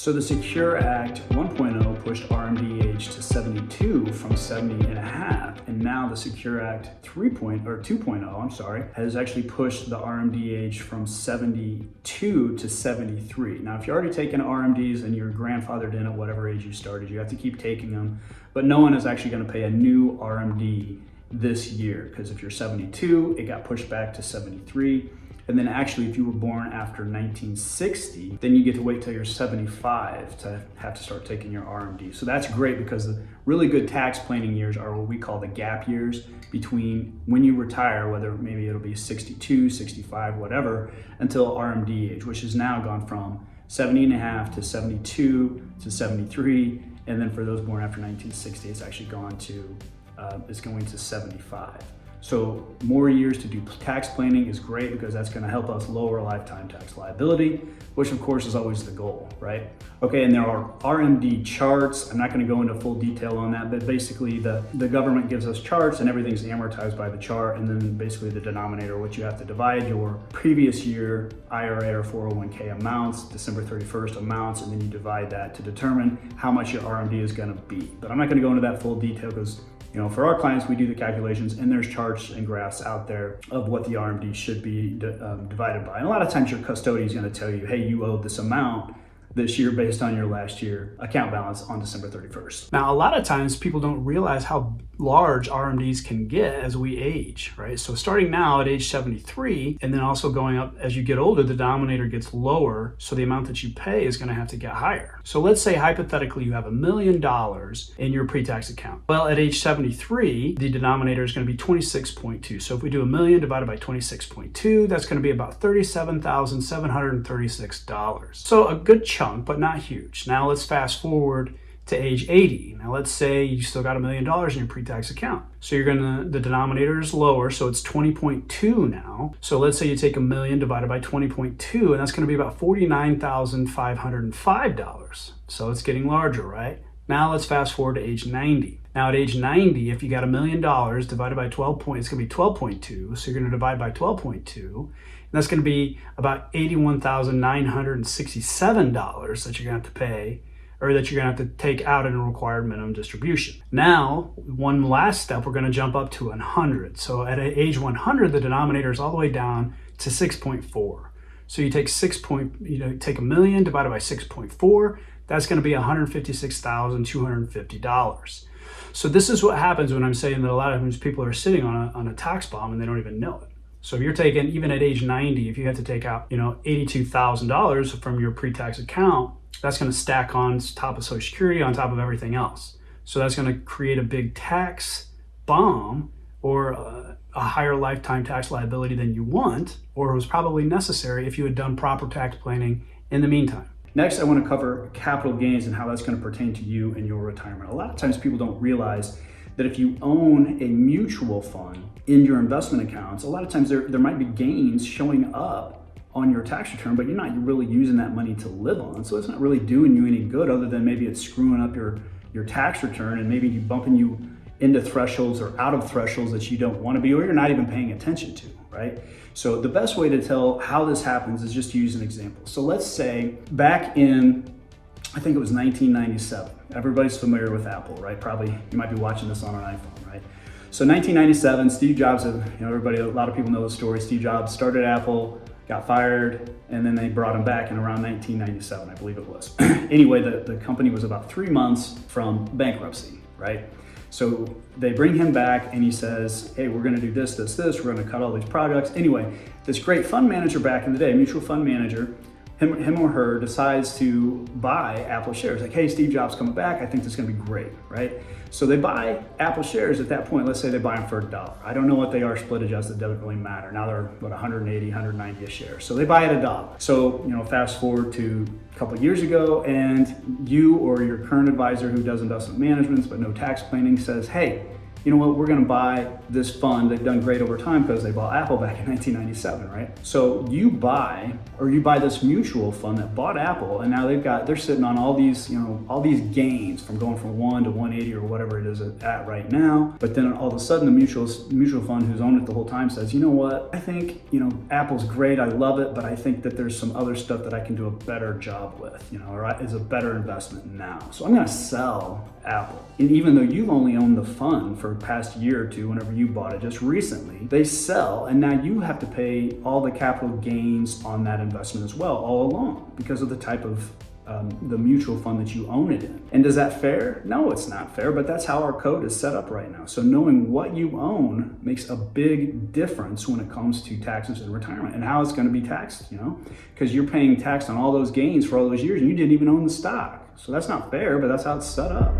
So the Secure Act 1.0 pushed RMD age to 72 from 70 and a half, and now the Secure Act 2.0, has actually pushed the RMD age from 72 to 73. Now, if you're already taking RMDs and you're grandfathered in at whatever age you started, you have to keep taking them, but no one is actually going to pay a new RMD this year, because if you're 72, it got pushed back to 73. And then actually, if you were born after 1960, then you get to wait till you're 75 to have to start taking your RMD. So that's great, because the really good tax planning years are what we call the gap years between when you retire, whether maybe it'll be 62, 65, whatever, until RMD age, which has now gone from 70 and a half to 72 to 73. And then for those born after 1960, it's actually gone to, it's going to 75. So more years to do tax planning is great, because that's going to help us lower lifetime tax liability, which of course is always the goal, right? Okay, and there are RMD charts. I'm not going to go into full detail on that, but basically the government gives us charts and everything's amortized by the chart, and then basically the denominator, which you have to divide your previous year IRA or 401k amounts, December 31st amounts, and then you divide that to determine how much your RMD is going to be. But I'm not going to go into that full detail, because for our clients, we do the calculations, and there's charts and graphs out there of what the RMD should be divided by. And a lot of times your custodian is going to tell you, hey, you owe this amount this year based on your last year account balance on December 31st. Now, a lot of times people don't realize how large RMDs can get as we age, right? So starting now at age 73, and then also going up as you get older, the denominator gets lower, so the amount that you pay is going to have to get higher. So let's say hypothetically you have $1 million in your pre-tax account. Well, at age 73, the denominator is going to be 26.2. So if we do $1 million divided by 26.2, that's going to be about $37,736. So a good chunk, but not huge. Now let's fast forward to age 80. Now let's say you still got $1 million in your pre-tax account. So the denominator is lower, so it's 20.2 now. So let's say you take $1 million divided by 20.2, and that's going to be about $49,505. So it's getting larger, right? Now let's fast forward to age 90. Now at age 90, if you got $1 million divided by 12 points, it's going to be 12.2. So you're going to divide by 12.2. And that's going to be about $81,967 that you're going to have to pay, or that you're going to have to take out in a required minimum distribution. Now, one last step, we're going to jump up to 100. So at age 100, the denominator is all the way down to 6.4. So you take take $1 million divided by 6.4, that's going to be $156,250. So this is what happens when I'm saying that a lot of times people are sitting on a tax bomb and they don't even know it. So if you're taking, even at age 90, if you have to take out, $82,000 from your pre-tax account, that's going to stack on top of Social Security, on top of everything else. So that's going to create a big tax bomb, or a higher lifetime tax liability than you want, or was probably necessary if you had done proper tax planning in the meantime. Next, I want to cover capital gains and how that's going to pertain to you and your retirement. A lot of times people don't realize that if you own a mutual fund in your investment accounts, a lot of times there might be gains showing up on your tax return, but you're not really using that money to live on. So it's not really doing you any good, other than maybe it's screwing up your tax return, and maybe bumping you into thresholds or out of thresholds that you don't want to be, or you're not even paying attention to, right? So the best way to tell how this happens is just to use an example. So let's say back in, I think it was 1997. Everybody's familiar with Apple, right? Probably you might be watching this on an iPhone, right? So 1997, Steve Jobs, a lot of people know the story. Steve Jobs started Apple, got fired, and then they brought him back in around 1997, I believe it was. Anyway, the company was about 3 months from bankruptcy, right? So they bring him back and he says, hey, we're gonna do this, we're gonna cut all these products. Anyway, this great fund manager back in the day, mutual fund manager, him or her decides to buy Apple shares. Like, hey, Steve Jobs coming back, I think this is gonna be great, right? So they buy Apple shares at that point. Let's say they buy them for $1. I don't know what they are split adjusted, doesn't really matter. Now they're 180, 190 a share. So they buy at $1. So, fast forward to a couple of years ago, and you or your current advisor who does investment management but no tax planning says, hey, you know what, we're going to buy this fund. They've done great over time because they bought Apple back in 1997, right? So you buy this mutual fund that bought Apple, and now they're sitting on all these, all these gains from going from 1 to 180 or whatever it is at right now. But then all of a sudden the mutual fund who's owned it the whole time says, you know what, I think, Apple's great, I love it, but I think that there's some other stuff that I can do a better job with, or is a better investment now. So I'm going to sell Apple. And even though you've only owned the fund for the past year or two, whenever you bought it just recently, they sell, and now you have to pay all the capital gains on that investment as well, all along, because of the type of the mutual fund that you own it in. And is that fair? No, it's not fair, but that's how our code is set up right now. So knowing what you own makes a big difference when it comes to taxes and retirement and how it's going to be taxed, because you're paying tax on all those gains for all those years and you didn't even own the stock. So that's not fair, but that's how it's set up.